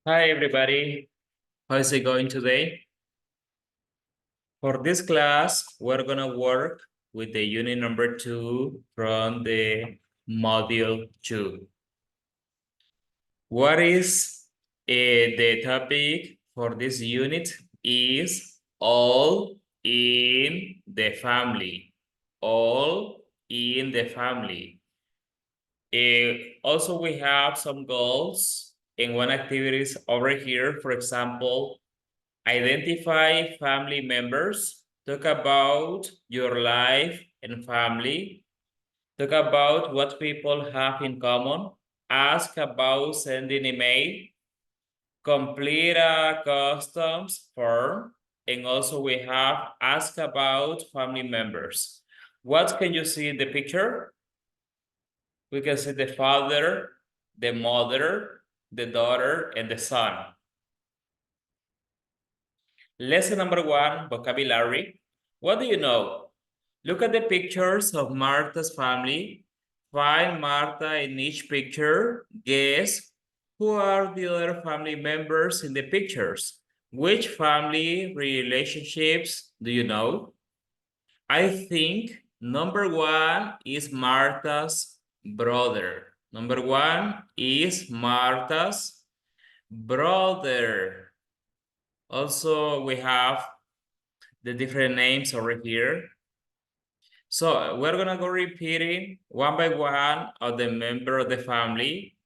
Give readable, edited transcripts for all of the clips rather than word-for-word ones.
Hi, everybody. How is it going today? For this class, we're going to work with the unit number 2 from the module 2. What is the topic for this unit is all in the family. All in the family. Also, we have some goals and one activities over here. For example, identify family members, talk about your life and family, talk about what people have in common, ask about sending email, complete a customs form, and also we have ask about family members. What can you see in the picture? We can see the father, the mother, the daughter, and the son. Lesson number 1, vocabulary. What do you know? Look at the pictures of Martha's family. Find Martha in each picture. Guess who are the other family members in the pictures. Which family relationships do you know? I think number 1 is Martha's brother. Number 1 is Martha's brother. Also, we have the different names over here. So we're gonna go repeating one by one of the member of the family.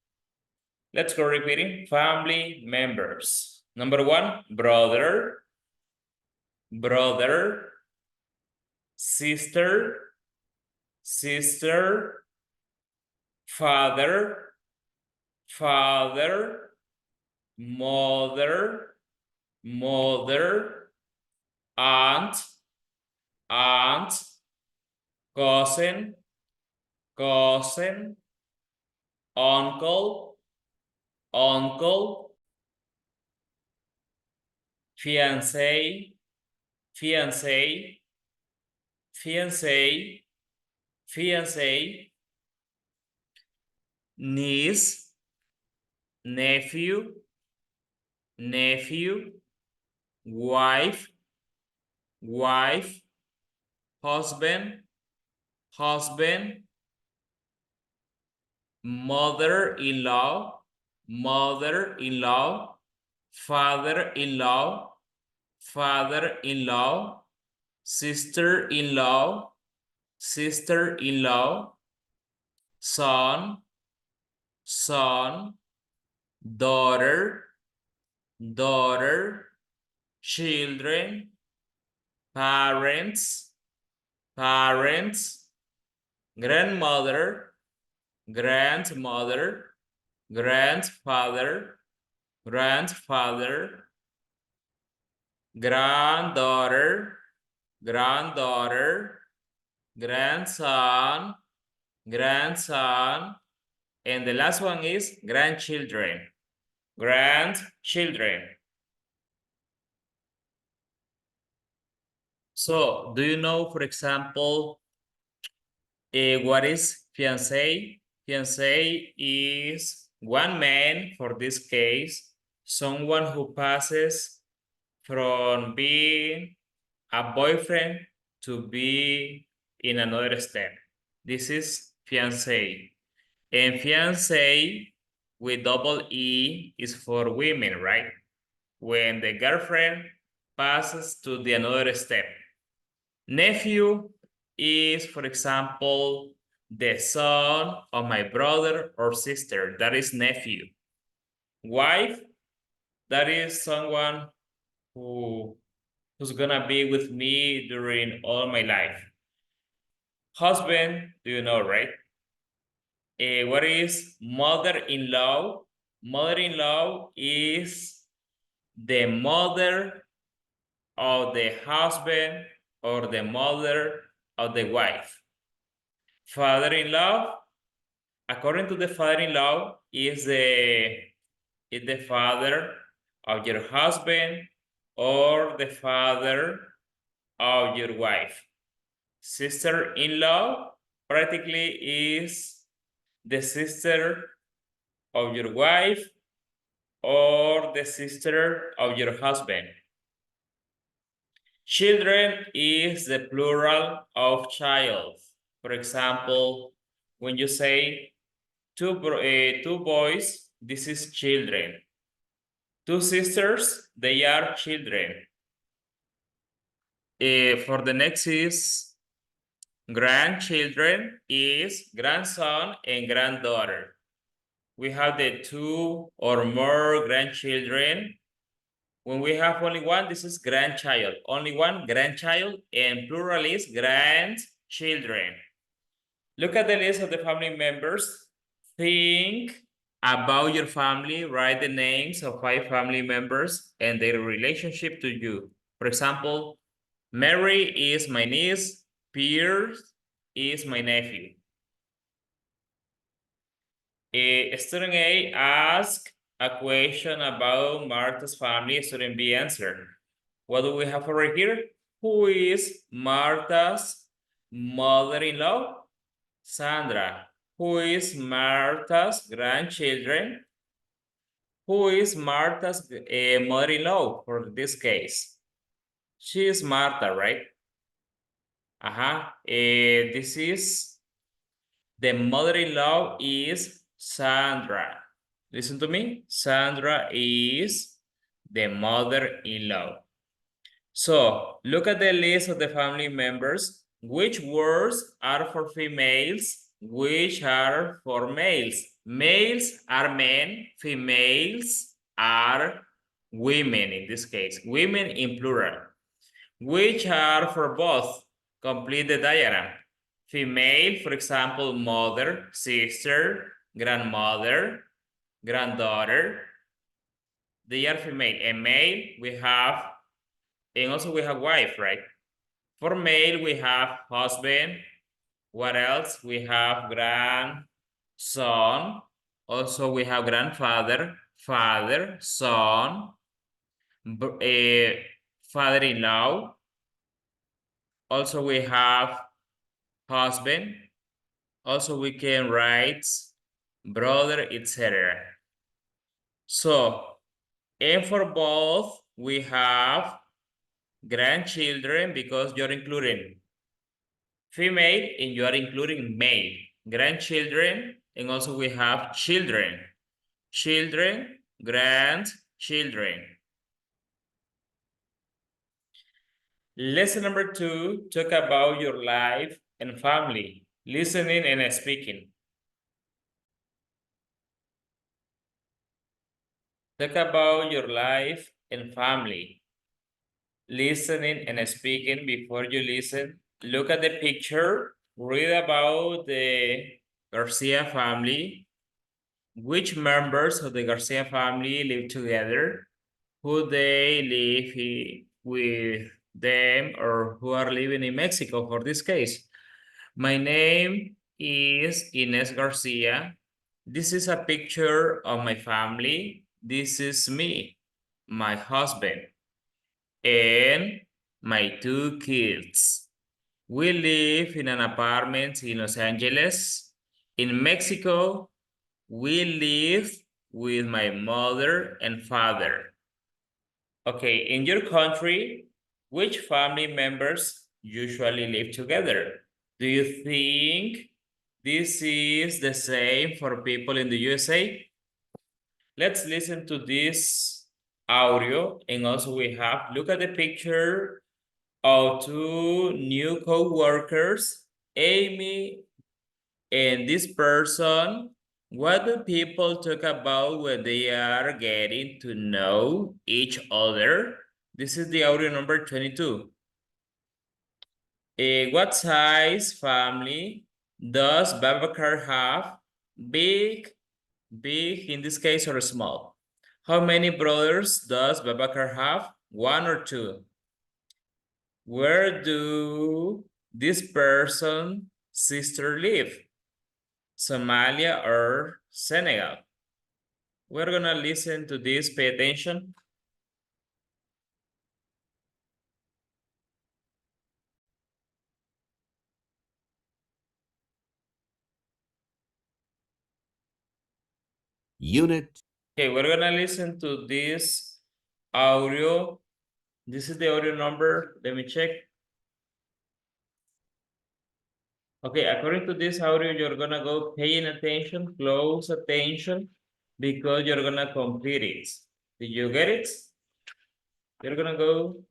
Let's go repeating family members. Number 1, brother, brother, sister, sister, father, father, mother, mother, aunt, aunt, cousin, cousin, uncle, uncle, fiancé, fiancé, fiancé, fiancé, niece, nephew, nephew, wife, wife, husband, husband, mother-in-law, mother-in-law, father-in-law, father-in-law, sister-in-law, sister-in-law, son, son, daughter, daughter, children, parents, parents, grandmother, grandmother, grandfather, grandfather, granddaughter, granddaughter, grandson, grandson, and the last one is grandchildren, grandchildren. So, do you know, for example, what is fiancé? Fiancé is one man, for this case, someone who passes from being a boyfriend to be in another step. This is fiancé. And fiancé with double E is for women, right? When the girlfriend passes to the another step. Nephew is, for example, the son of my brother or sister. That is nephew. Wife, that is someone who's gonna be with me during all my life. Husband, do you know, right? What is mother-in-law? Mother-in-law is the mother of the husband or the mother of the wife. Father-in-law, according to the father-in-law, is the father of your husband or the father of your wife. Sister-in-law practically is the sister of your wife or the sister of your husband. Children is the plural of child. For example, when you say two boys, this is children. Two sisters, they are children. For the next is grandchildren is grandson and granddaughter. We have the two or more grandchildren. When we have only one, this is grandchild. Only one grandchild, and plural is grandchildren. Look at the list of the family members. Think about your family. Write the names of 5 family members and their relationship to you. For example, Mary is my niece. Pierce is my nephew. Student A asked a question about Martha's family. Student B answered. What do we have over here? Who is Martha's mother-in-law? Sandra. Who is Martha's grandchildren? Who is Martha's mother-in-law for this case? She is Martha, right? This is the mother-in-law is Sandra. Listen to me. Sandra is the mother-in-law. So look at the list of the family members. Which words are for females? Which are for males? Males are men, females are women in this case. Women in plural. Which are for both? Complete the diagram. Female, for example, mother, sister, grandmother, granddaughter. They are female. And male, we have, and also we have wife, right? For male, we have husband. What else? We have grandson. Also, we have grandfather, father, son, father-in-law. Also, we have husband. Also, we can write brother, etc. So, and for both, we have grandchildren because you're including female and you are including male. Grandchildren, and also we have children. Children, grandchildren. Lesson number 2, talk about your life and family, listening and speaking. Talk about your life and family, listening and speaking. Before you listen, look at the picture, read about the Garcia family. Which members of the Garcia family live together? Who they live with them or who are living in Mexico for this case? My name is Ines Garcia. This is a picture of my family. This is me, my husband, and my 2 kids. We live in an apartment in Los Angeles. In Mexico, we live with my mother and father. Okay, in your country, which family members usually live together? Do you think this is the same for people in the USA? Let's listen to this audio, and also we have, look at the picture of 2 new co-workers, Amy and this person. What do people talk about when they are getting to know each other? This is the audio number 22. What size family does Babacar have? Big, big in this case, or small? How many brothers does Babacar have? 1 or 2? Where do this person's sister live? Somalia or Senegal? We're gonna listen to this, pay attention. Unit Okay, we're gonna listen to this audio. This is the audio number. Let me check. Okay, according to this audio, you're gonna go paying attention, close attention, because you're gonna complete it. Did you get it? You're gonna go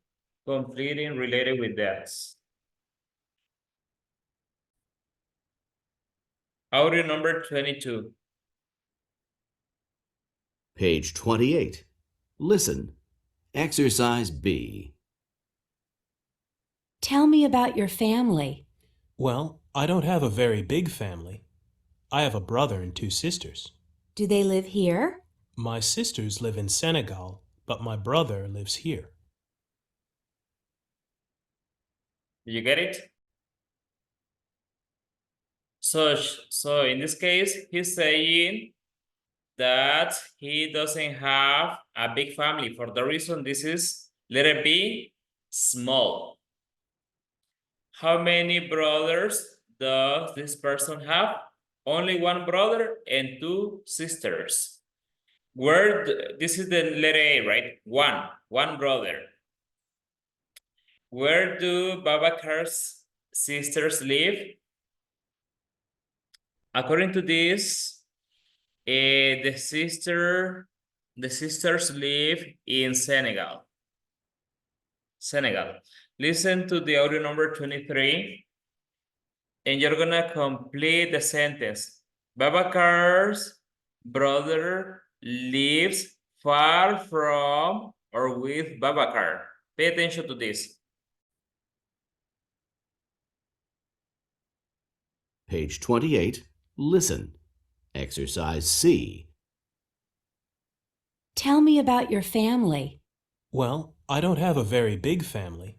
completing related with that. Audio number 22. Page 28. Listen. Exercise B. Tell me about your family. Well, I don't have a very big family. I have a brother and 2 sisters. Do they live here? My sisters live in Senegal, but my brother lives here. Did you get it? So in this case, he's saying that he doesn't have a big family. For the reason this is letter B, small. How many brothers does this person have? Only one brother and 2 sisters. This is the letter A, right? One brother. Where do Babacar's sisters live? According to this, the sisters live in Senegal. Listen to the audio number 23, and you're gonna complete the sentence. Babacar's brother lives far from or with Babacar. Pay attention to this. Page 28. Listen. Exercise C. Tell me about your family. Well, I don't have a very big family.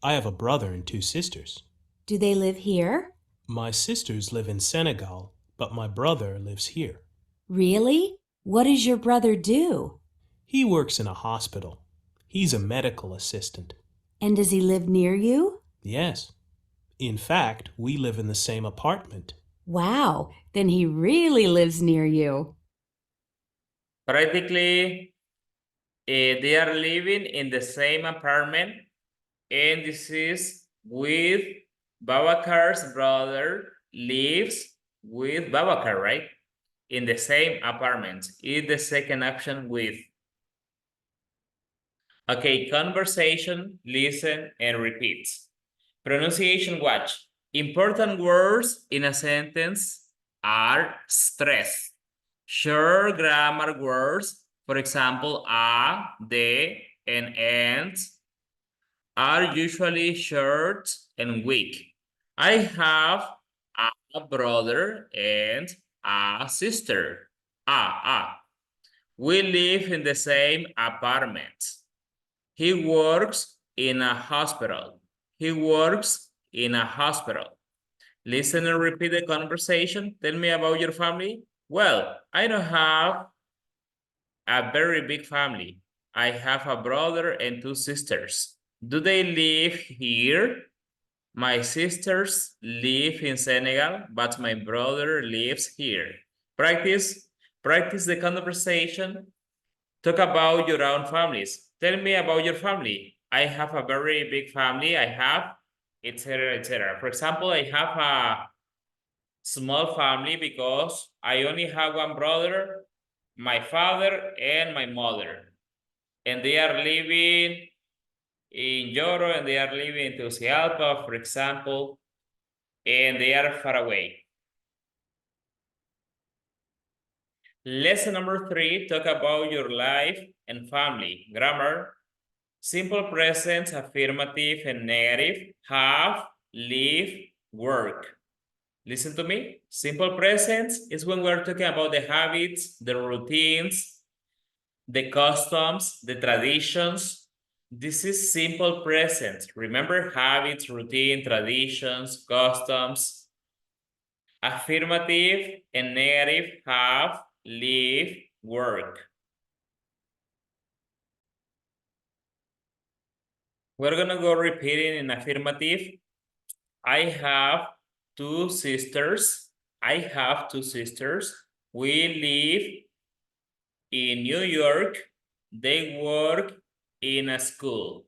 I have a brother and 2 sisters. Do they live here? My sisters live in Senegal, but my brother lives here. Really? What does your brother do? He works in a hospital. He's a medical assistant. And does he live near you? Yes. In fact, we live in the same apartment. Wow, then he really lives near you. Practically, they are living in the same apartment, and this is with Babacar's brother lives with Babacar, right? In the same apartment. Is the second option with. Okay, conversation, listen, and repeat. Pronunciation, watch. Important words in a sentence are stressed. Short grammar words, for example, a, de, and are usually short and weak. I have a brother and a sister. We live in the same apartment. He works in a hospital. He works in a hospital. Listen and repeat the conversation. Tell me about your family. Well, I don't have a very big family. I have a brother and 2 sisters. Do they live here? My sisters live in Senegal, but my brother lives here. Practice the conversation. Talk about your own families. Tell me about your family. I have a very big family. I have, etc., etc. For example, I have a small family because I only have one brother, my father, and my mother. And they are living in Lloro, and they are living in Tegucigalpa, for example, and they are far away. Lesson number 3, talk about your life and family. Grammar, simple present, affirmative, and negative, have, live, work. Listen to me. Simple present is when we're talking about the habits, the routines, the customs, the traditions. This is simple present. Remember, habits, routine, traditions, customs. Affirmative and negative, have, live, work. We're gonna go repeating in affirmative. I have 2 sisters. I have 2 sisters. We live in New York. They work in a school.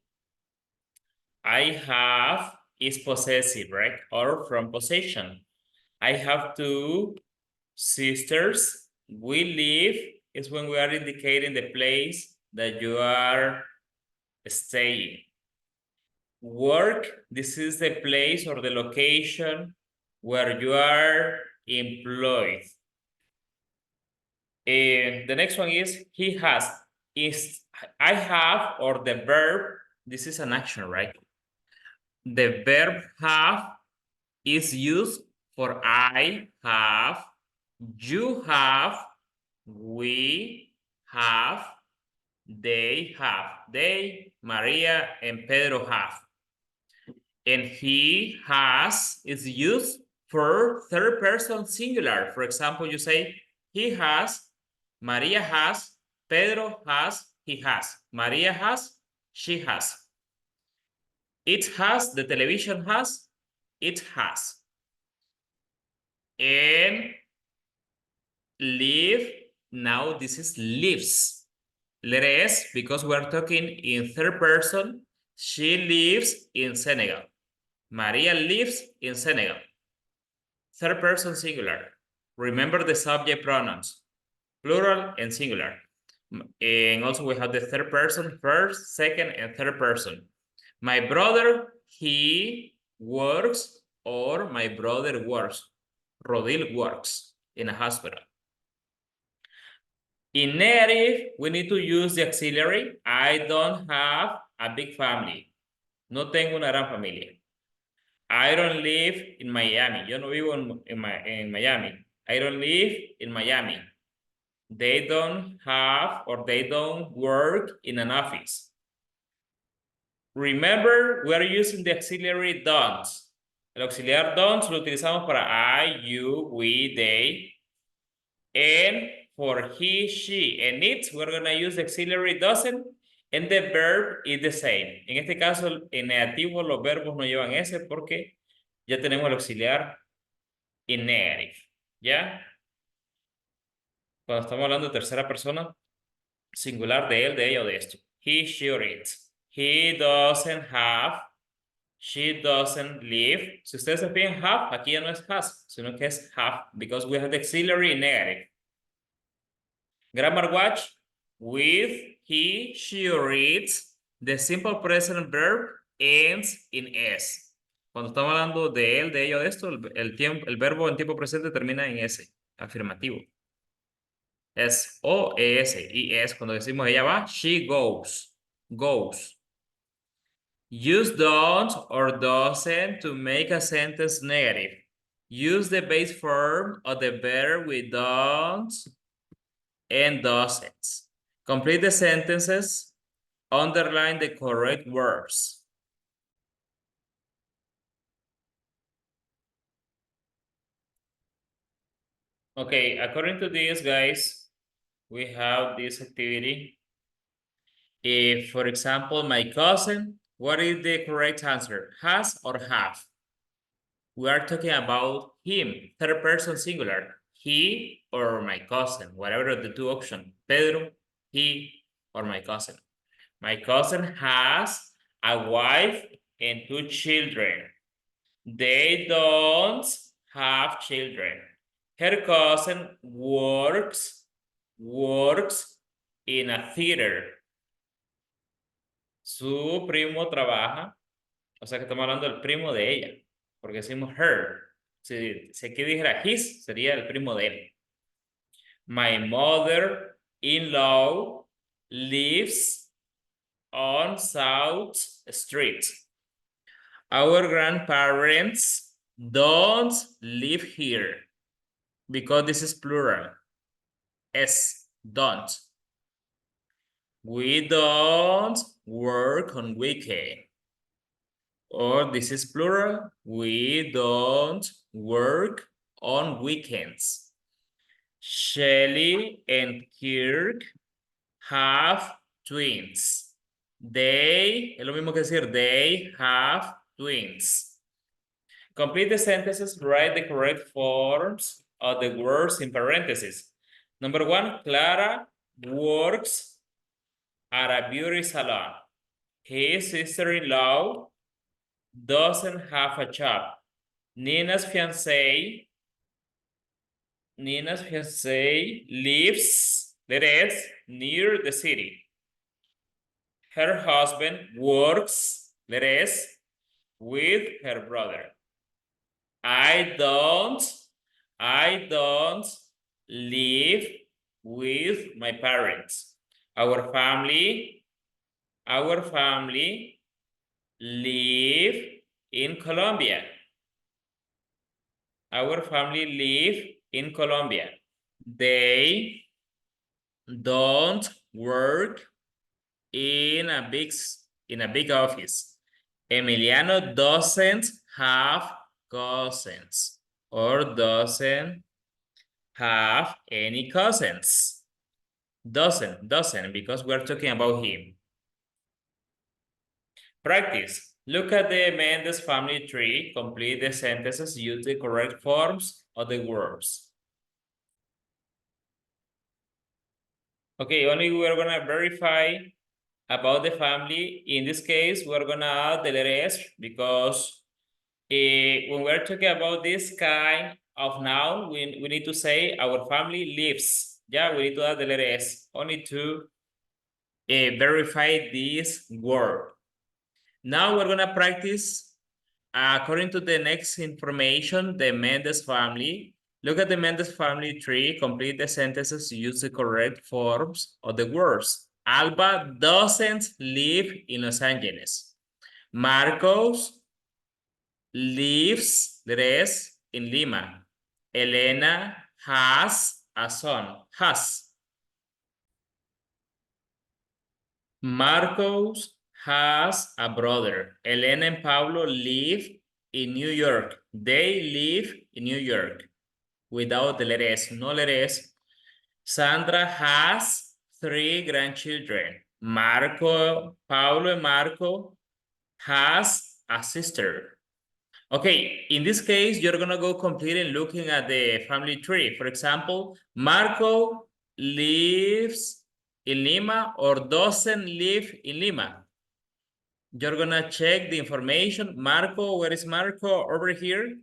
I have is possessive, right? Or from possession. I have 2 sisters. We live is when we are indicating the place that you are staying. Work, this is the place or the location where you are employed. The next one is he has. Is I have or the verb, this is an action, right? The verb have is used for I have, you have, we have, they have. They, Maria and Pedro have. And he has is used for third person singular. For example, you say he has, Maria has, Pedro has, he has. Maria has, she has. It has, the television has, it has. And live, now this is lives. Letter S, because we're talking in third person, she lives in Senegal. Maria lives in Senegal. Third person singular. Remember the subject pronouns, plural and singular. And also we have the third person, first, second, and third person. My brother, he works, or my brother works. Rodil works in a hospital. In negative, we need to use the auxiliary. I don't have a big family. No tengo una gran familia. I don't live in Miami. Yo no vivo en Miami. I don't live in Miami. They don't have or they don't work in an office. Remember, we are using the auxiliary don't. El auxiliar don't lo utilizamos para I, you, we, they. And for he, she, and it, we're going to use the auxiliary doesn't. And the verb is the same. En este caso, en negativo, los verbos no llevan ese porque ya tenemos el auxiliar in negative. ¿Ya? Cuando estamos hablando de tercera persona, singular de él, de ella o de esto. He, she, or it. He doesn't have. She doesn't live. Si ustedes se fijan, have, aquí ya no es has, sino que es have, because we have the auxiliary in negative. Grammar watch. With, he, she, or it, the simple present verb ends in S. Cuando estamos hablando de él, de ella o de esto, el verbo en tiempo presente termina en S, afirmativo. Es O-E-S, y es cuando decimos ella va, she goes, goes. Use don't or doesn't to make a sentence negative. Use the base form of the verb with don't and doesn't. Complete the sentences. Underline the correct words. Okay, according to this, guys, we have this activity. If, for example, my cousin, what is the correct answer? Has or have? We are talking about him, third person singular. He or my cousin, whatever of the two options. Pedro, he, or my cousin. My cousin has a wife and 2 children. They don't have children. Her cousin works in a theater. Su primo trabaja, o sea que estamos hablando del primo de ella, porque decimos her. Si aquí dijera his, sería el primo de él. My mother-in-law lives on South Street. Our grandparents don't live here because this is plural. S, don't. We don't work on weekend. Or this is plural. We don't work on weekends. Shelley and Kirk have twins. They, es lo mismo que decir, they have twins. Complete the sentences, write the correct forms of the words in parentheses. Number 1, Clara works at a beauty salon. His sister-in-law doesn't have a job. Nina's fiancé lives, that is, near the city. Her husband works, that is, with her brother. I don't live with my parents. Our family live in Colombia. Our family live in Colombia. They don't work in a big office. Emiliano doesn't have cousins or doesn't have any cousins. Doesn't, because we're talking about him. Practice. Look at the Mendes family tree. Complete the sentences. Use the correct forms of the verbs. Okay, only we're gonna verify about the family. In this case, we're gonna add the letter S because when we're talking about this kind of noun, we need to say our family lives. Yeah, we need to add the letter S only to verify this word. Now we're gonna practice according to the next information, the Mendes family. Look at the Mendes family tree, complete the sentences, use the correct forms of the words. Alba doesn't live in Los Angeles. Marcos lives, that is, in Lima. Elena has a son, Marcos has a brother. Elena and Pablo live in New York. They live in New York. Without the letter S, no letter S. Sandra has 3 grandchildren. Pablo and Marco has a sister. Okay, in this case, you're gonna go complete and looking at the family tree. For example, Marco lives in Lima or doesn't live in Lima. You're gonna check the information. Marco, where is Marco? Over here.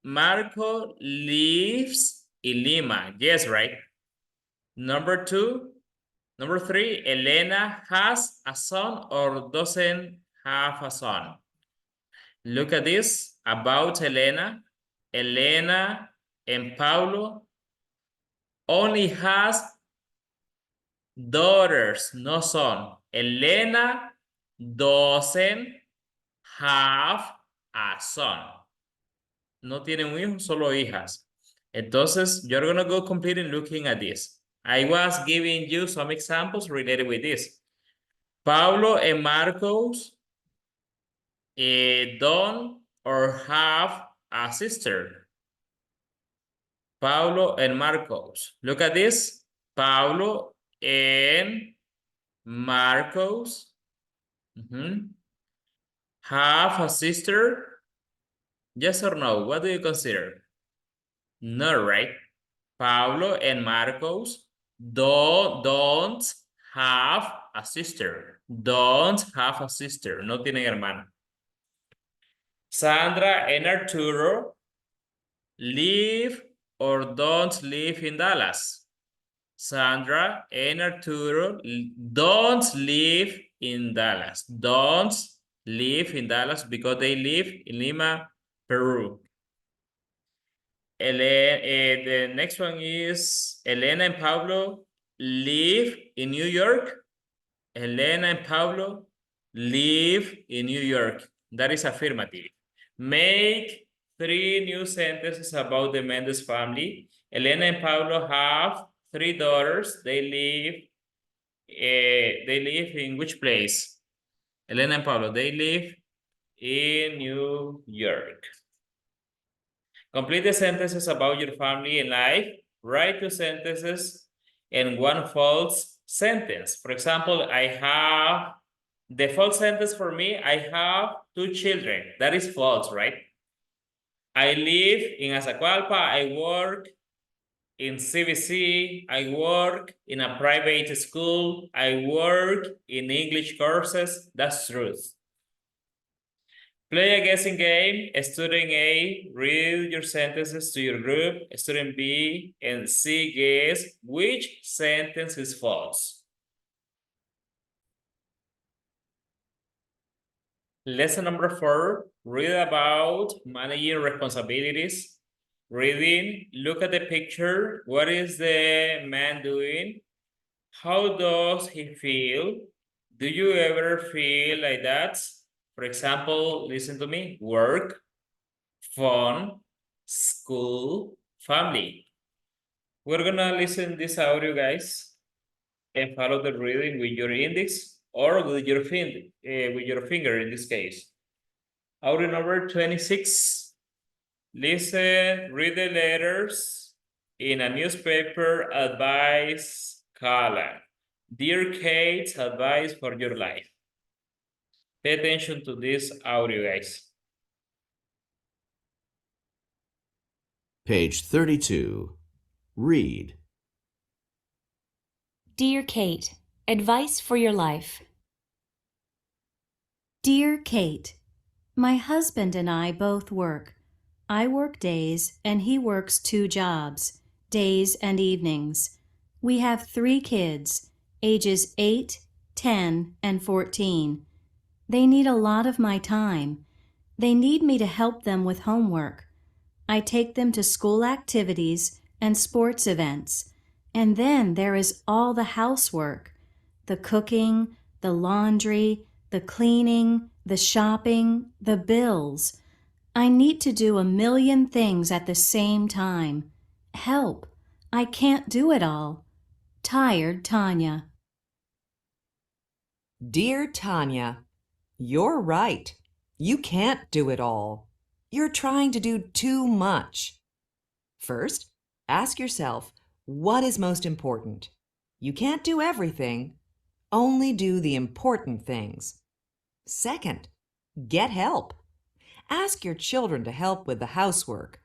Marco lives in Lima. Yes, right? Number 3, Elena has a son or doesn't have a son. Look at this about Elena. Elena and Paulo only has daughters, no son. Elena doesn't have a son. No tiene un hijo, solo hijas. Entonces, you're gonna go complete and looking at this. I was giving you some examples related with this. Paulo and Marcos don't or have a sister. Paulo and Marcos. Look at this. Paulo and Marcos have a sister. Yes or no? What do you consider? No, right? Paulo and Marcos don't have a sister. Don't have a sister. No tienen hermano. Sandra and Arturo live or don't live in Dallas. Sandra and Arturo don't live in Dallas. Don't live in Dallas because they live in Lima, Peru. The next one is Elena and Pablo live in New York. Elena and Pablo live in New York. That is affirmative. Make 3 new sentences about the Mendes family. Elena and Pablo have 3 daughters. They live in which place? Elena and Pablo, they live in New York. Complete the sentences about your family and life. Write 2 sentences and 1 false sentence. For example, I have the false sentence for me, I have 2 children. That is false, right? I live in Azacualpa. I work in CBC, I work in a private school, I work in English courses. That's truth. Play a guessing game. Student A, read your sentences to your group. Student B and C guess which sentence is false. Lesson number 4, read about managing responsibilities. Reading, look at the picture. What is the man doing? How does he feel? Do you ever feel like that? For example, listen to me. Work, fun, school, family. We're gonna listen this audio, guys, and follow the reading with your index or with your finger in this case. Audio number 26. Listen, read the letters in a newspaper advice column. Dear Kate, advice for your life. Pay attention to this audio, guys. Page 32. Read. Dear Kate, advice for your life. Dear Kate, my husband and I both work. I work days and he works 2 jobs, days and evenings. We have 3 kids, ages 8, 10, and 14. They need a lot of my time. They need me to help them with homework. I take them to school activities and sports events. And then there is all the housework, the cooking, the laundry, the cleaning, the shopping, the bills. I need to do a million things at the same time. Help! I can't do it all. Tired Tanya. Dear Tanya, you're right. You can't do it all. You're trying to do too much. First, ask yourself, what is most important? You can't do everything. Only do the important things. Second, get help. Ask your children to help with the housework.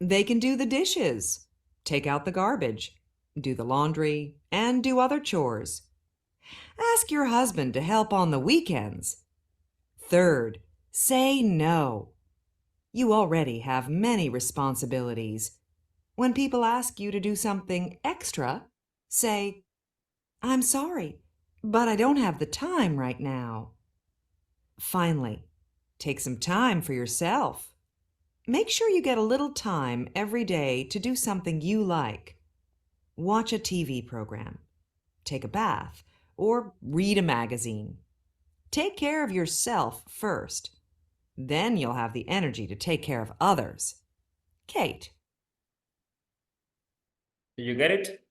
They can do the dishes, take out the garbage, do the laundry, and do other chores. Ask your husband to help on the weekends. Third, say no. You already have many responsibilities. When people ask you to do something extra, say, I'm sorry, but I don't have the time right now. Finally, take some time for yourself. Make sure you get a little time every day to do something you like. Watch a TV program, take a bath, or read a magazine. Take care of yourself first. Then you'll have the energy to take care of others. Kate. Did you get it?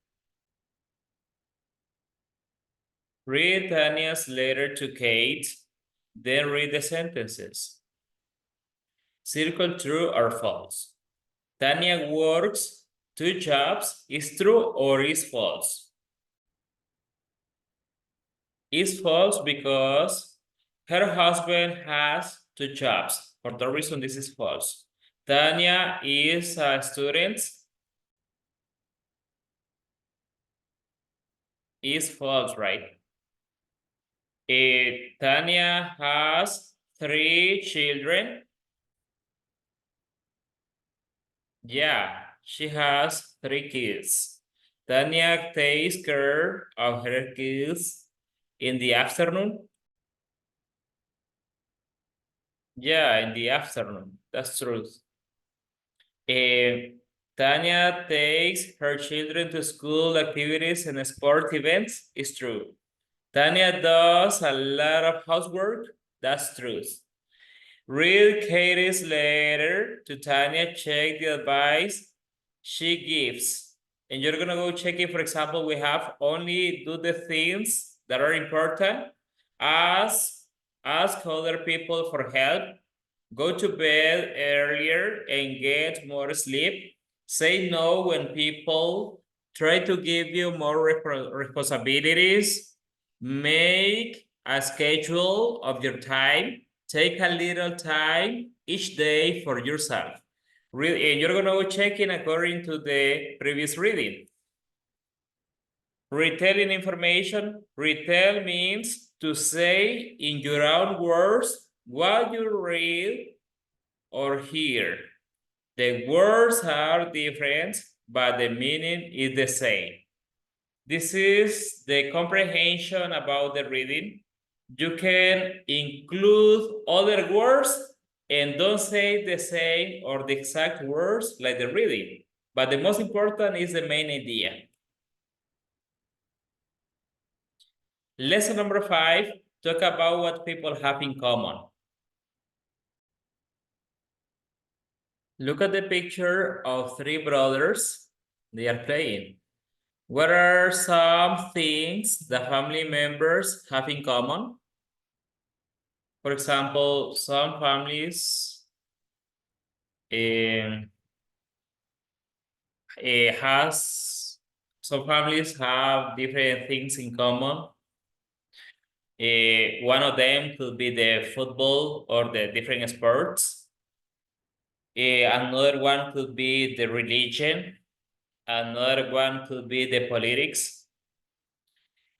Read Tanya's letter to Kate, then read the sentences. Circle true or false. Tanya works 2 jobs. Is true or is false? Is false because her husband has 2 jobs. For that reason, this is false. Tanya is a student. Is false, right? Tanya has 3 children. Yeah, she has 3 kids. Tanya takes care of her kids in the afternoon. Yeah, in the afternoon. That's true. Tanya takes her children to school activities and sport events. It's true. Tanya does a lot of housework. That's true. Read Katie's letter to Tanya. Check the advice she gives. And you're gonna go check it. For example, we have only do the things that are important. Ask other people for help. Go to bed earlier and get more sleep. Say no when people try to give you more responsibilities. Make a schedule of your time. Take a little time each day for yourself. And you're gonna go checking according to the previous reading. Retelling information. Retell means to say in your own words what you read or hear. The words are different, but the meaning is the same. This is the comprehension about the reading. You can include other words and don't say the same or the exact words like the reading. But the most important is the main idea. Lesson number 5, talk about what people have in common. Look at the picture of 3 brothers. They are playing. What are some things the family members have in common? For example, some families have different things in common. One of them could be the football or the different sports. Another one could be the religion. Another one could be the politics.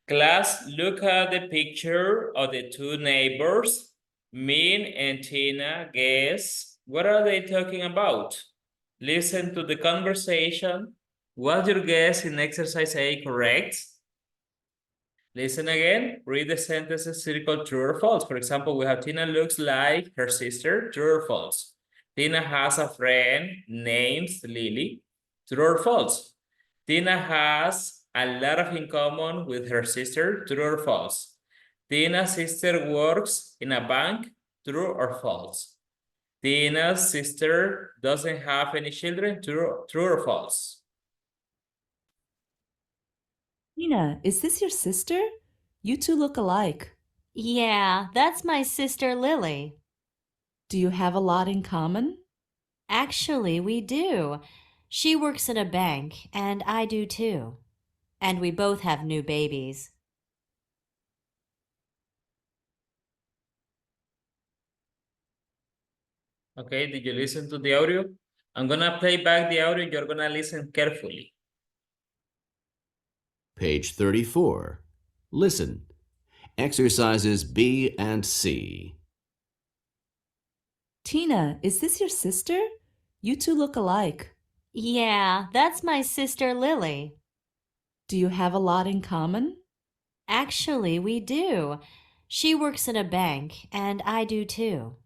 Class, look at the picture of the 2 neighbors. Min and Tina, guess, what are they talking about? Listen to the conversation. Was your guess in exercise A correct? Listen again, read the sentences, circle true or false. For example, we have Tina looks like her sister, true or false. Tina has a friend named Lily, true or false. Tina has a lot of in common with her sister, true or false. Tina's sister works in a bank, true or false. Tina's sister doesn't have any children, true or false. Tina, is this your sister? You two look alike. Yeah, that's my sister Lily. Do you have a lot in common? Actually, we do. She works in a bank, and I do too. And we both have new babies. Okay, did you listen to the audio? I'm gonna play back the audio, you're gonna listen carefully. Page 34. Listen. Exercises B and C. Tina, is this your sister? You two look alike. Yeah, that's my sister Lily. Do you have a lot in common? Actually, we do. She works in a bank, and I do too.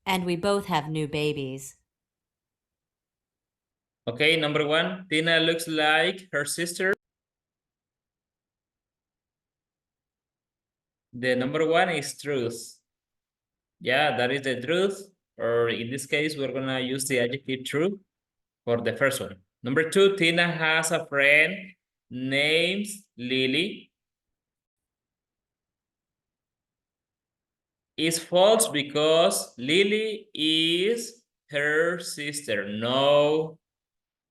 And we both have new babies. Okay, number 1, Tina looks like her sister. The number 1 is truth. Yeah, that is the truth. Or in this case, we're gonna use the adjective true for the first one. Number 2, Tina has a friend named Lily. Is false because Lily is her sister, no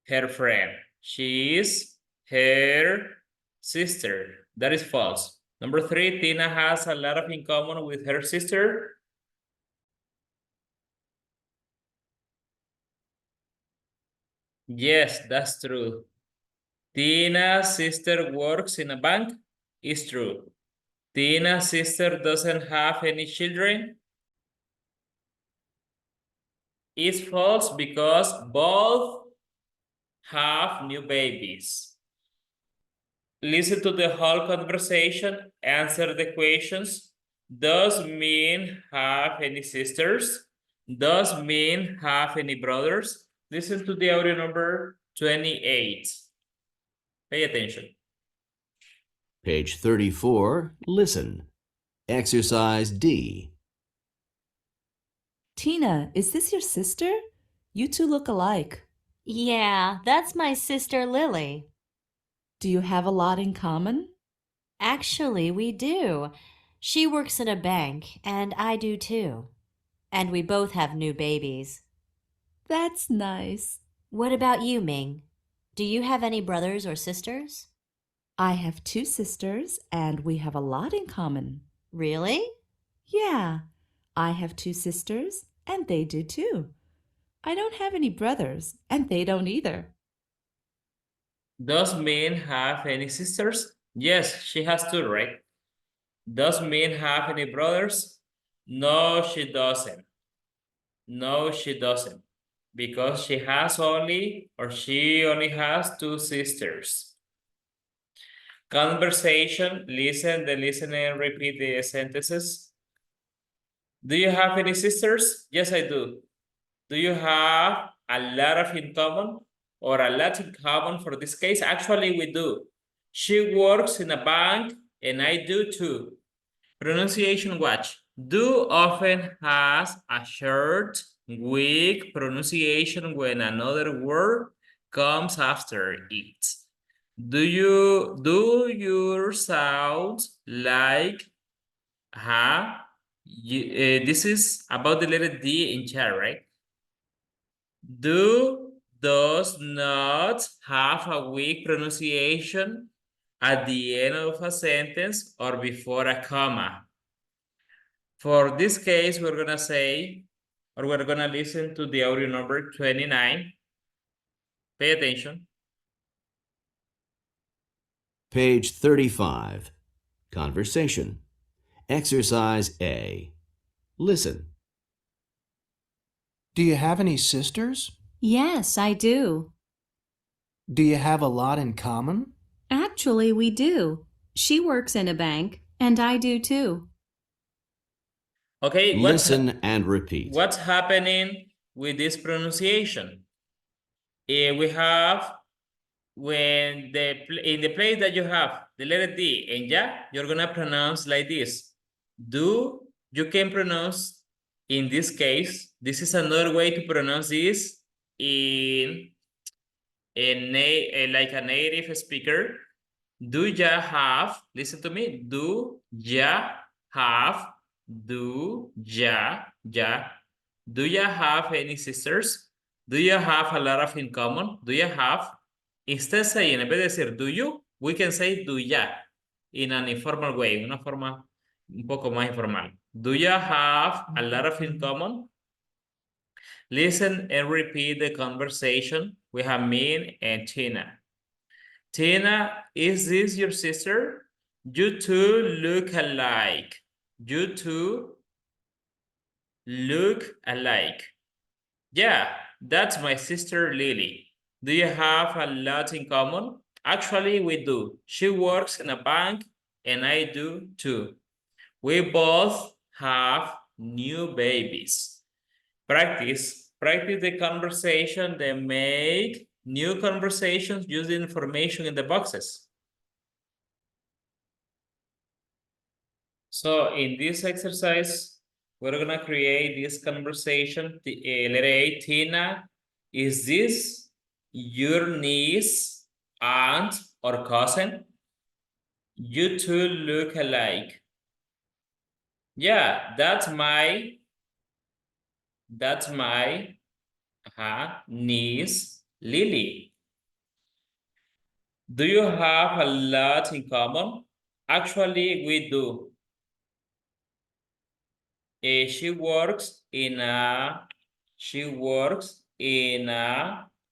her friend. She is her sister. That is false. Number 3, Tina has a lot of in common with her sister. Yes, that's true. Tina's sister works in a bank. Is true. Tina's sister doesn't have any children. Is false because both have new babies. Listen to the whole conversation, answer the questions. Does Min have any sisters? Does Min have any brothers? Listen to the audio number 28. Pay attention. Page 34. Listen. Exercise D. Tina, is this your sister? You two look alike. Yeah, that's my sister Lily. Do you have a lot in common? Actually, we do. She works in a bank, and I do too. And we both have new babies. That's nice. What about you, Ming? Do you have any brothers or sisters? I have 2 sisters, and we have a lot in common. Really? Yeah, I have 2 sisters, and they do too. I don't have any brothers, and they don't either. Does Min have any sisters? Yes, she has two, right? Does Min have any brothers? No, she doesn't. No, she doesn't. Because she only has two sisters. Conversation, listen, then listen and repeat the sentences. Do you have any sisters? Yes, I do. Do you have a lot of in common or a lot in common for this case? Actually, we do. She works in a bank and I do too. Pronunciation watch. Do often has a short, weak pronunciation when another word comes after it. Do your sounds like ha? This is about the letter D in chat, right? Does not have a weak pronunciation at the end of a sentence or before a comma. For this case, we're gonna say, or we're gonna listen to the audio number 29. Pay attention. Page 35. Conversation. Exercise A. Listen. Do you have any sisters? Yes, I do. Do you have a lot in common? Actually, we do. She works in a bank, and I do too. Okay, Listen and repeat. what's happening with this pronunciation? We have when in the place that you have the letter D and ya, you're gonna pronounce like this. Do, you can pronounce in this case, this is another way to pronounce this in like a native speaker. Do ya have, listen to me, do ya have, do ya have any sisters? Do you have a lot of in common? Do you have? Instead saying, en vez de decir do you, we can say do ya in an informal way, una forma un poco más informal. Do you have a lot of in common? Listen and repeat the conversation. We have Min and Tina. Tina, is this your sister? You two look alike. You two look alike. Yeah, that's my sister Lily. Do you have a lot in common? Actually, we do. She works in a bank and I do too. We both have new babies. Practice the conversation, then make new conversations using information in the boxes. So in this exercise, we're gonna create this conversation. Letter A, Tina, is this your niece, aunt, or cousin? You two look alike. Yeah, that's my niece, Lily. Do you have a lot in common? Actually, we do. She works in a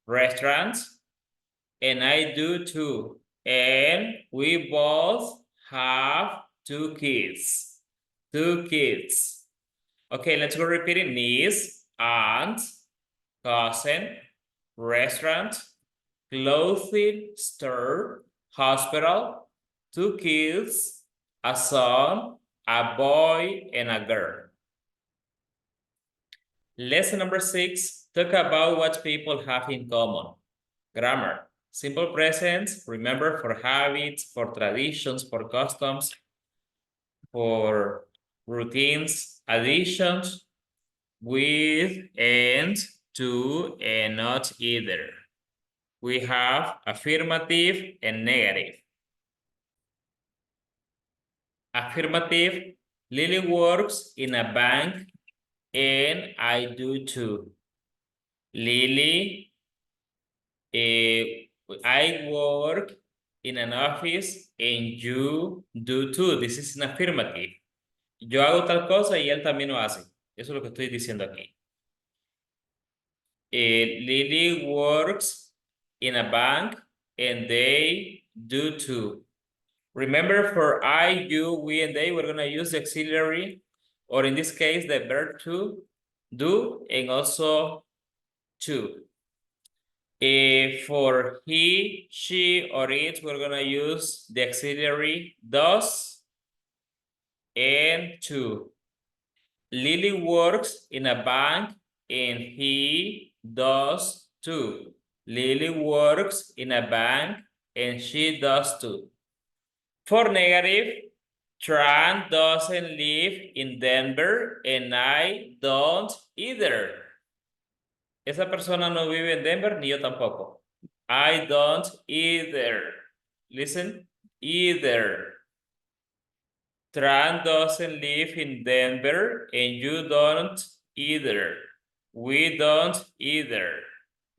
restaurant, and I do too. And we both have two kids. Okay, let's go repeating. Niece, aunt, cousin, restaurant, clothing store, hospital, two kids, a son, a boy, and a girl. Lesson number 6, talk about what people have in common. Grammar, simple present, remember, for habits, for traditions, for customs, for routines, additions, with, and, to, and not either. We have affirmative and negative. Affirmative, Lily works in a bank and I do too. Lily, I work in an office and you do too. This is an affirmative. Yo hago tal cosa y él también lo hace. Eso es lo que estoy diciendo aquí. Lily works in a bank and they do too. Remember, for I, you, we, and they, we're gonna use the auxiliary, or in this case, the verb to, do, and also to. For he, she, or it, we're gonna use the auxiliary does and to. Lily works in a bank and he does too. Lily works in a bank and she does too. For negative, Tran doesn't live in Denver and I don't either. Esa persona no vive en Denver, ni yo tampoco. I don't either. Listen, either. Tran doesn't live in Denver and you don't either. We don't either.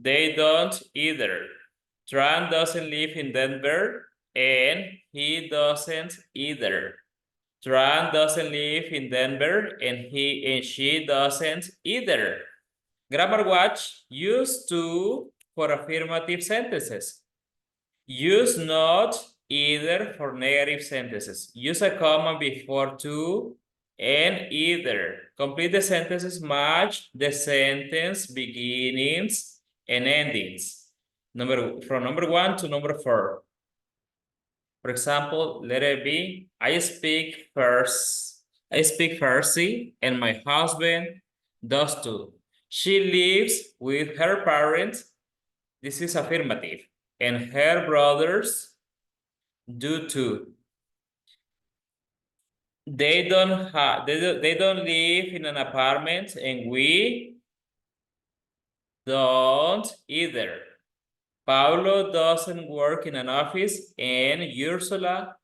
They don't either. Tran doesn't live in Denver and he doesn't either. Tran doesn't live in Denver and she doesn't either. Grammar watch, use to for affirmative sentences. Use not either for negative sentences. Use a comma before to and either. Complete the sentences, match the sentence beginnings and endings. From number 1 to number 4. For example, letter B, I speak Farsi and my husband does too. She lives with her parents. This is affirmative. And her brothers do too. They don't live in an apartment and we don't either. Paulo doesn't work in an office and Ursula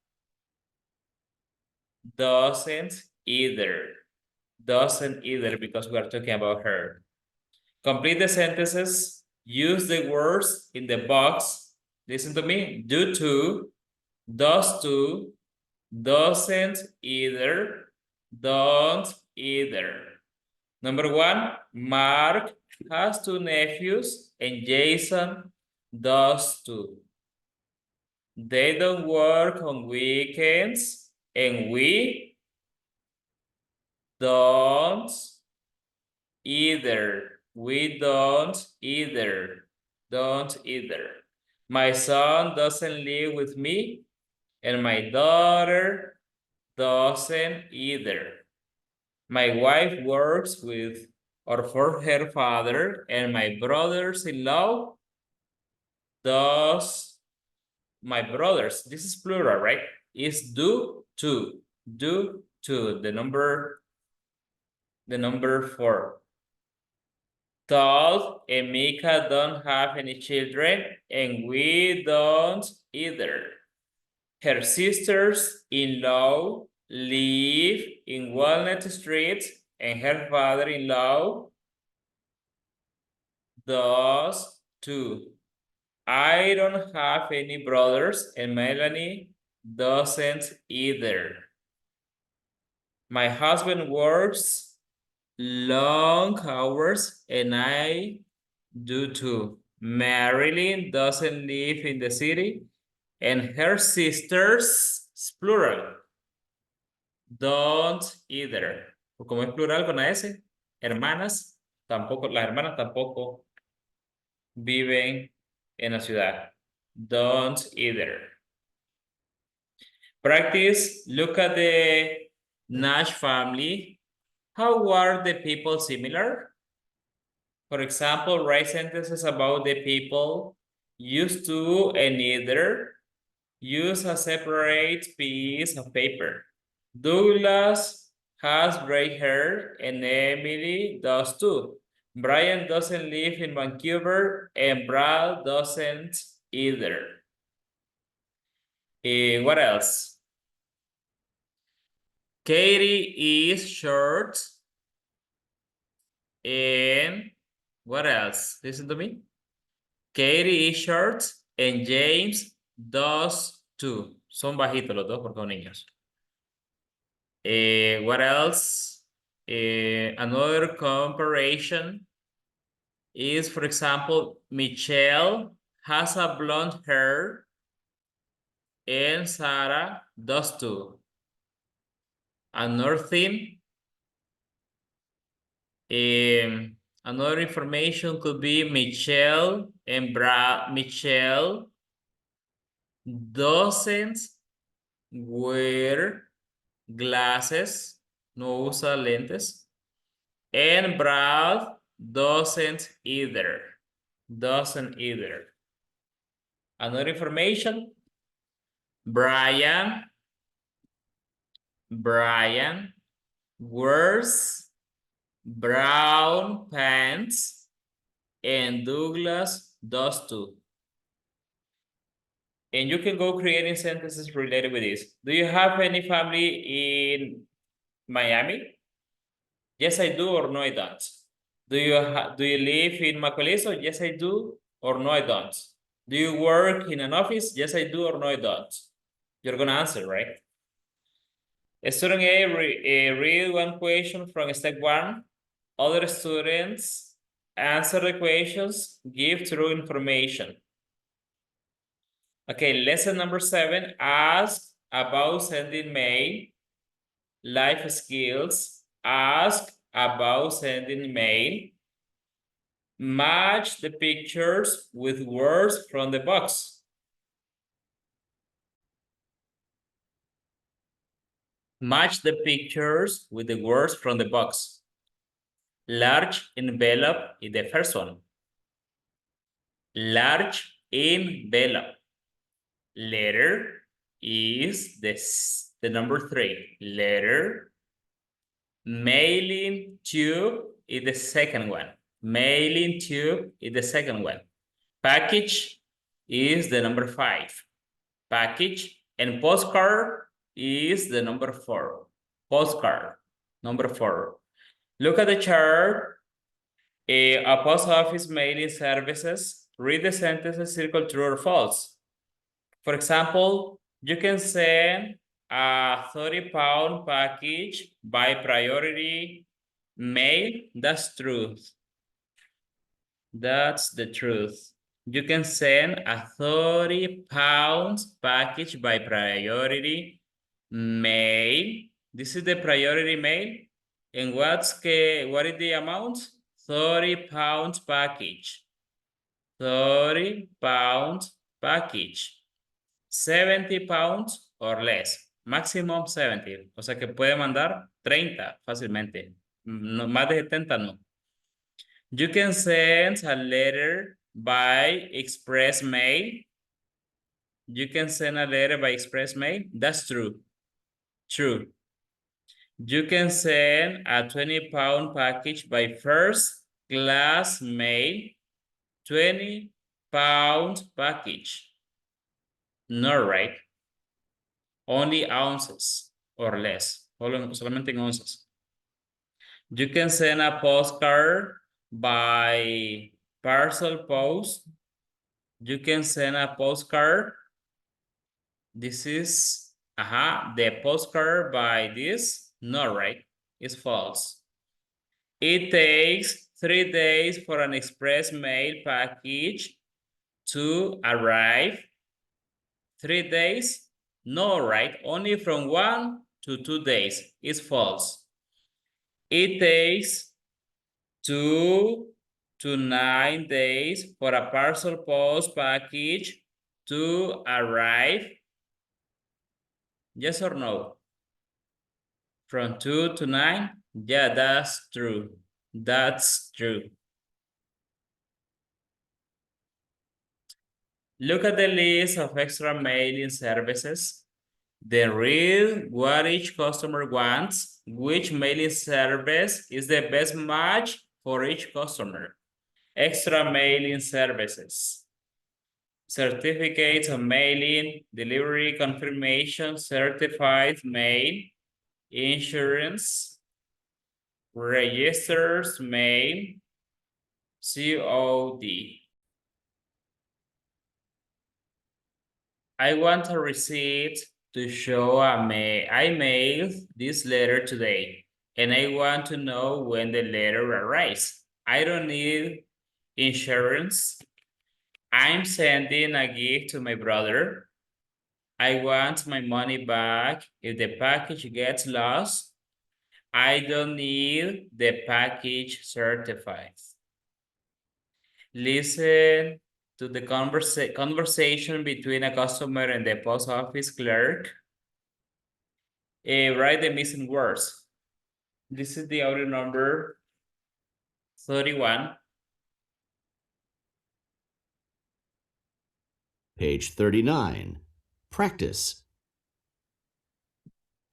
doesn't either. Doesn't either because we are talking about her. Complete the sentences. Use the words in the box. Listen to me. Do to, does to, doesn't either, don't either. Number 1, Mark has 2 nephews and Jason does too. They don't work on weekends and we don't either. We don't either. Don't either. My son doesn't live with me and my daughter doesn't either. My wife works with or for her father and my brothers-in-law does. My brothers, this is plural, right? Is do to. Do to. The number 4. Todd and Mika don't have any children and we don't either. Her sisters-in-law live in Walnut Street and her father-in-law does too. I don't have any brothers and Melanie doesn't either. My husband works long hours and I do too. Marilyn doesn't live in the city and her sisters, plural, don't either. Como es plural con la S, hermanas, tampoco, las hermanas tampoco viven en la ciudad. Don't either. Practice, look at the Nash family. How are the people similar? For example, write sentences about the people. Use to and either. Use a separate piece of paper. Douglas has gray hair and Emily does too. Brian doesn't live in Vancouver and Brad doesn't either. What else? Katie is short. And what else? Listen to me. Katie is short and James does too. Son bajitos los dos porque son niños. What else? Another comparison is, for example, Michelle has a blonde hair and Sarah does too. Another thing, another information could be Michelle Michelle doesn't wear glasses, no usa lentes, and Brad doesn't either. Doesn't either. Another information, Brian wears brown pants and Douglas does too. And you can go creating sentences related with this. Do you have any family in Miami? Yes, I do, or no, I don't. Do you live in Macaliso? Yes, I do, or no, I don't. Do you work in an office? Yes, I do, or no, I don't. You're gonna answer, right? Student A, read one question from step 1. Other students answer the questions, give true information. Okay, lesson number 7, ask about sending mail. Life skills, ask about sending mail. Match the pictures with words from the box. Match the pictures with the words from the box. Large envelope is the first one. Large envelope. Letter is the number 3. Letter. Mailing tube is the second one. Mailing tube is the second one. Package is the number 5. Package. And postcard is the number 4. Postcard, number 4. Look at the chart. A post office mailing services. Read the sentences, circle true or false. For example, you can send a 30-pound package by priority mail. That's truth. That's the truth. You can send a 30-pound package by priority mail. This is the priority mail. And what is the amount? 30-pound package. 30-pound package. 70 pounds or less. Maximum 70. O sea que puede mandar 30 fácilmente. No, más de 70 no. You can send a letter by express mail. You can send a letter by express mail. That's true. True. You can send a 20-pound package by first class mail. 20-pound package. No, right? Only ounces or less. Solamente en onzas. You can send a postcard by parcel post. You can send a postcard. This is, the postcard by this. No, right? It's false. It takes 3 days for an express mail package to arrive. 3 days? No, right? Only from 1 to 2 days. It's false. It takes 2 to 9 days for a parcel post package to arrive. Yes or no? From 2 to 9? Yeah, that's true. That's true. Look at the list of extra mailing services. Then read what each customer wants. Which mailing service is the best match for each customer? Extra mailing services. Certificates of mailing, delivery confirmation, certified mail, insurance, registers mail, COD. I want a receipt to show I mailed this letter today, and I want to know when the letter arrives. I don't need insurance. I'm sending a gift to my brother. I want my money back if the package gets lost. I don't need the package certified. Listen to the conversation between a customer and the post office clerk. Write the missing words. This is the audio number 31. Page 39. Practice.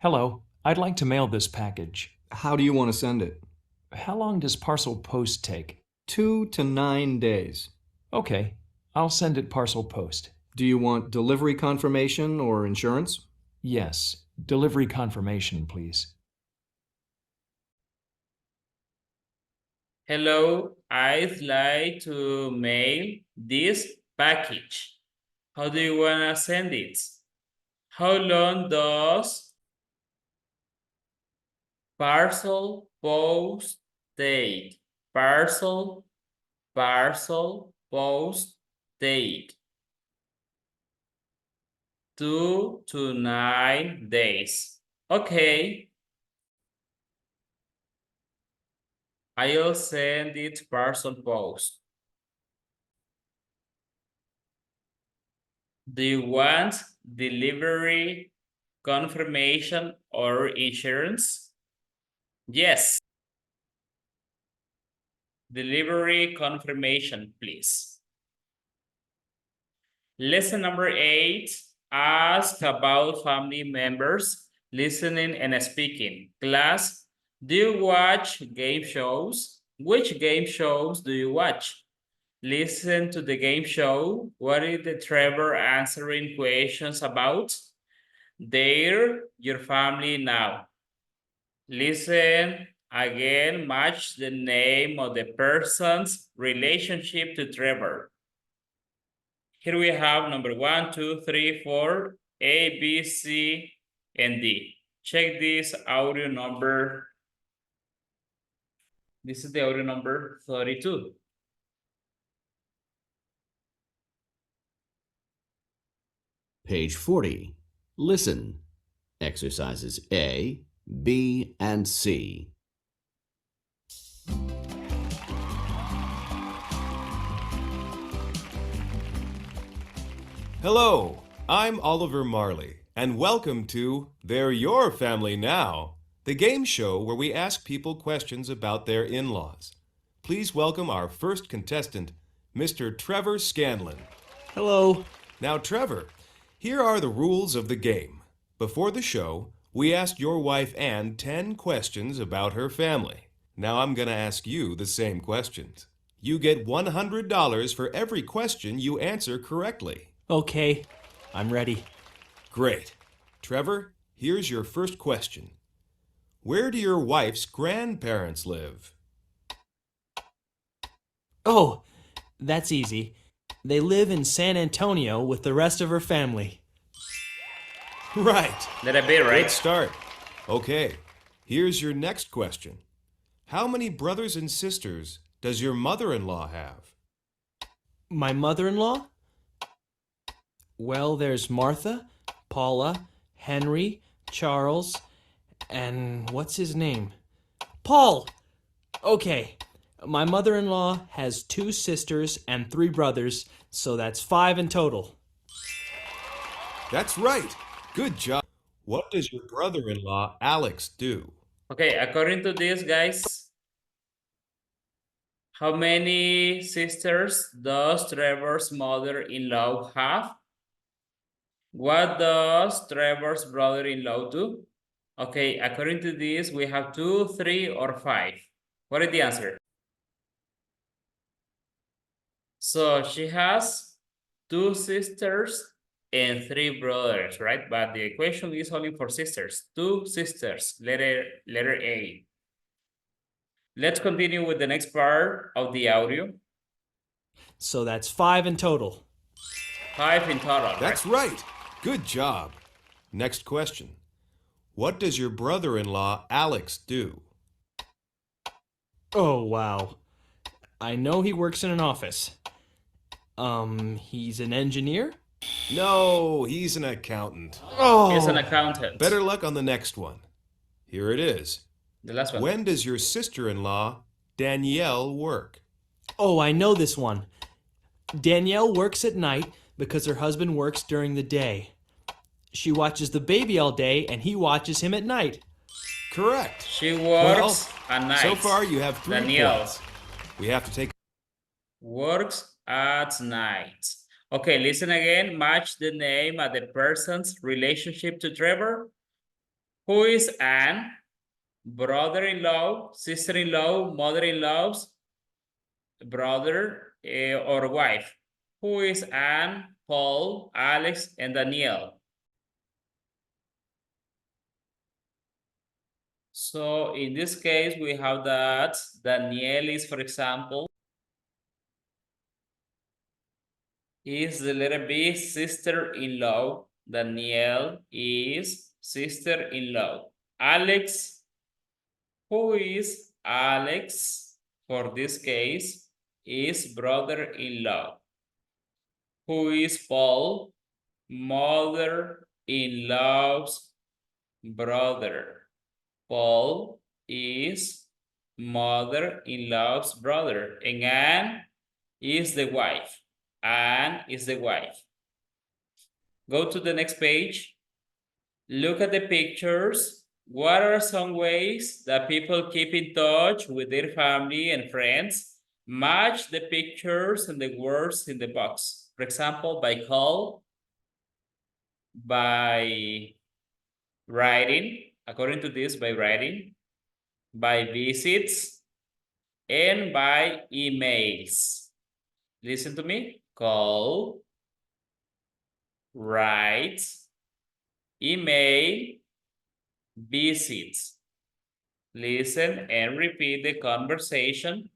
Hello, I'd like to mail this package. How do you want to send it? How long does parcel post take? 2 to 9 days. Okay, I'll send it parcel post. Do you want delivery confirmation or insurance? Yes, delivery confirmation, please. Hello, I'd like to mail this package. How do you want to send it? How long does parcel post take? Parcel post take. 2 to 9 days. Okay. I'll send it parcel post. Do you want delivery confirmation or insurance? Yes. Delivery confirmation, please. Lesson number 8, ask about family members, listening and speaking. Class, do you watch game shows? Which game shows do you watch? Listen to the game show. What is the Trevor answering questions about? They're your family now. Listen again, match the name of the person's relationship to Trevor. Here we have number 1, 2, 3, 4, A, B, C, and D. Check this audio number. This is the audio number 32. Page 40. Listen. Exercises A, B, and C. Hello, I'm Oliver Marley, and welcome to They're Your Family Now, the game show where we ask people questions about their in-laws. Please welcome our first contestant, Mr. Trevor Scanlon. Hello. Now, Trevor, here are the rules of the game. Before the show, we asked your wife Ann 10 questions about her family. Now I'm going to ask you the same questions. You get $100 for every question you answer correctly. Okay, I'm ready. Great. Trevor, here's your first question. Where do your wife's grandparents live? Oh, that's easy. They live in San Antonio with the rest of her family. Right. That'd be right. Good start. Okay, here's your next question. How many brothers and sisters does your mother-in-law have? My mother-in-law? Well, there's Martha, Paula, Henry, Charles, and what's his name? Paul! Okay, my mother-in-law has 2 sisters and 3 brothers, so that's 5 in total. That's right. Good job. What does your brother-in-law, Alex, do? Okay, according to this, guys, how many sisters does Trevor's mother-in-law have? What does Trevor's brother-in-law do? Okay, according to this, we have 2, 3, or 5. What is the answer? So she has 2 sisters and 3 brothers, right? But the equation is only for sisters. 2 sisters, letter A. Let's continue with the next part of the audio. So that's 5 in total. 5 in total. That's right. Good job. Next question. What does your brother-in-law, Alex, do? Oh, wow. I know he works in an office. He's an engineer? No, he's an accountant. Oh! He's an accountant. Better luck on the next one. Here it is. The last one. When does your sister-in-law, Danielle, work? Oh, I know this one. Danielle works at night because her husband works during the day. She watches the baby all day and he watches him at night. Correct. She works Well, at night. so far you have 3 Danielle points. We have to take works at night. Okay, listen again. Match the name of the person's relationship to Trevor. Who is Anne? Brother-in-law, sister-in-law, mother-in-law's brother or wife. Who is Anne, Paul, Alex, and Danielle? So in this case, we have that Danielle is, for example, is the letter B, sister-in-law. Danielle is sister-in-law. Alex, who is Alex, for this case, is brother-in-law. Who is Paul? Mother-in-law's brother. Paul is mother-in-law's brother. And Anne is the wife. Anne is the wife. Go to the next page. Look at the pictures. What are some ways that people keep in touch with their family and friends? Match the pictures and the words in the box. For example, by call, by writing, according to this, by writing, by visits, and by emails. Listen to me. Call, write, email, visits. Listen and repeat the conversation.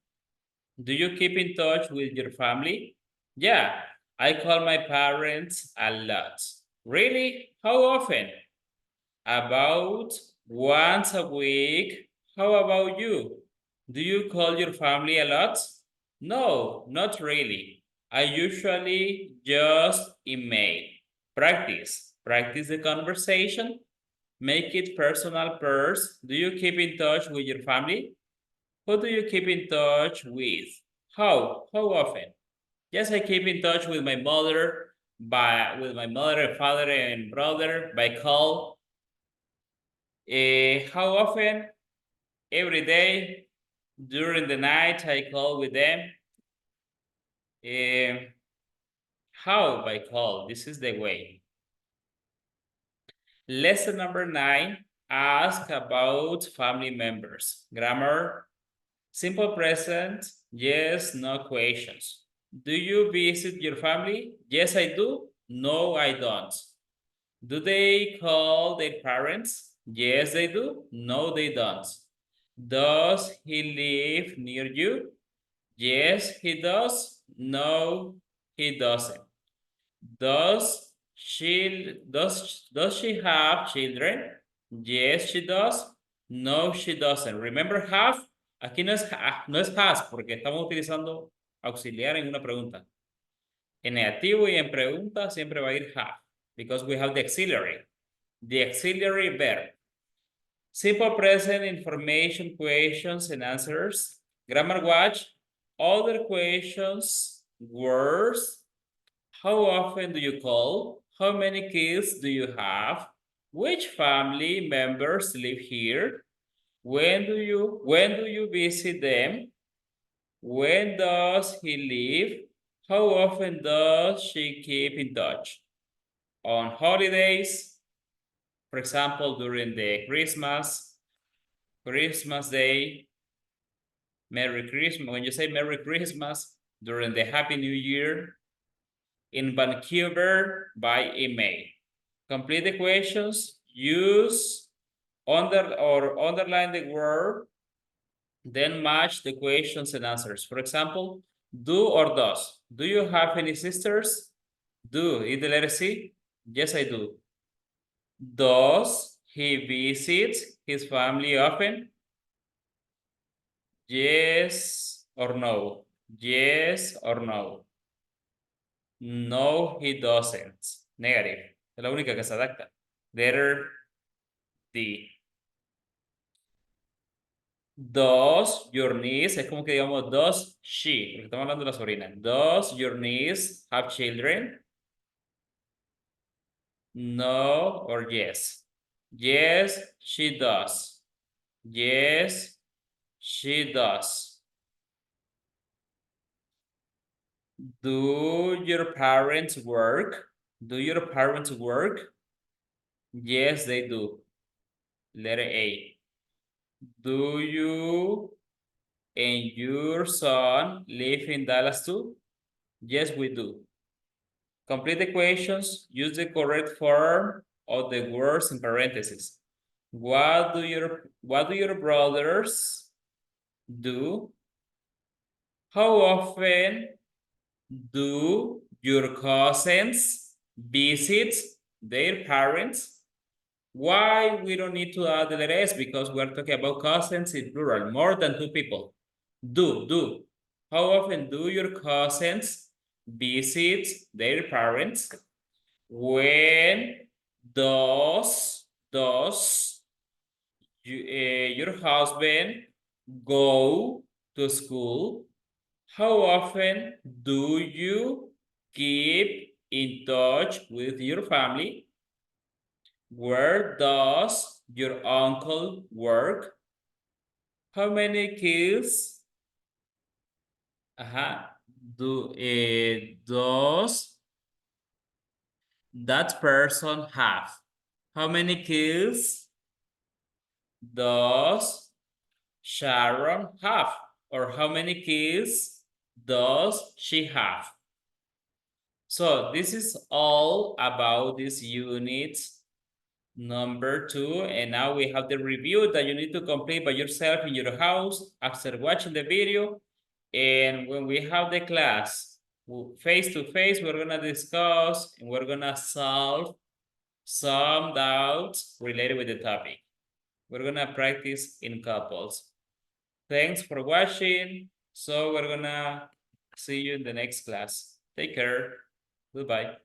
Do you keep in touch with your family? Yeah, I call my parents a lot. Really? How often? About once a week. How about you? Do you call your family a lot? No, not really. I usually just email. Practice. Practice the conversation. Make it personal first. Do you keep in touch with your family? Who do you keep in touch with? How? How often? Yes, I keep in touch with my mother, with my mother, father, and brother by call. How often? Every day. During the night, I call with them. How? By call. This is the way. Lesson number 9, ask about family members. Grammar, simple present, yes, no questions. Do you visit your family? Yes, I do. No, I don't. Do they call their parents? Yes, they do. No, they don't. Does he live near you? Yes, he does. No, he doesn't. Does she have children? Yes, she does. No, she doesn't. Remember have? Aquí no es has porque estamos utilizando auxiliar en una pregunta. En negativo y en pregunta siempre va a ir have because we have the auxiliary verb. Simple present information, questions and answers. Grammar watch. Other questions, words. How often do you call? How many kids do you have? Which family members live here? When do you visit them? When does he leave? How often does she keep in touch? On holidays, for example, during the Christmas Day, Merry Christmas, when you say Merry Christmas, during the Happy New Year, in Vancouver by email. Complete the questions, use underline the word, then match the questions and answers. For example, do or does. Do you have any sisters? Do, is the letter C? Yes, I do. Does he visit his family often? Yes or no? Yes or no. No, he doesn't. Negative. Es la única que se adapta. Letter D. Does your niece, es como que digamos, does she, porque estamos hablando de la sobrina. Does your niece have children? No or yes. Yes, she does. Yes, she does. Do your parents work? Do your parents work? Yes, they do. Letter A. Do you and your son live in Dallas too? Yes, we do. Complete the questions. Use the correct form of the words in parentheses. What do your brothers do? How often do your cousins visit their parents? Why we don't need to add the letter S? Because we're talking about cousins in plural, more than 2 people. Do. How often do your cousins visit their parents? When does your husband go to school? How often do you keep in touch with your family? Where does your uncle work? How many kids does that person have? How many kids does Sharon have? Or how many kids does she have? So this is all about this unit number 2, and now we have the review that you need to complete by yourself in your house after watching the video. And when we have the class face to face, we're gonna discuss and we're gonna solve some doubts related with the topic. We're gonna practice in couples. Thanks for watching. So we're gonna see you in the next class. Take care. Goodbye.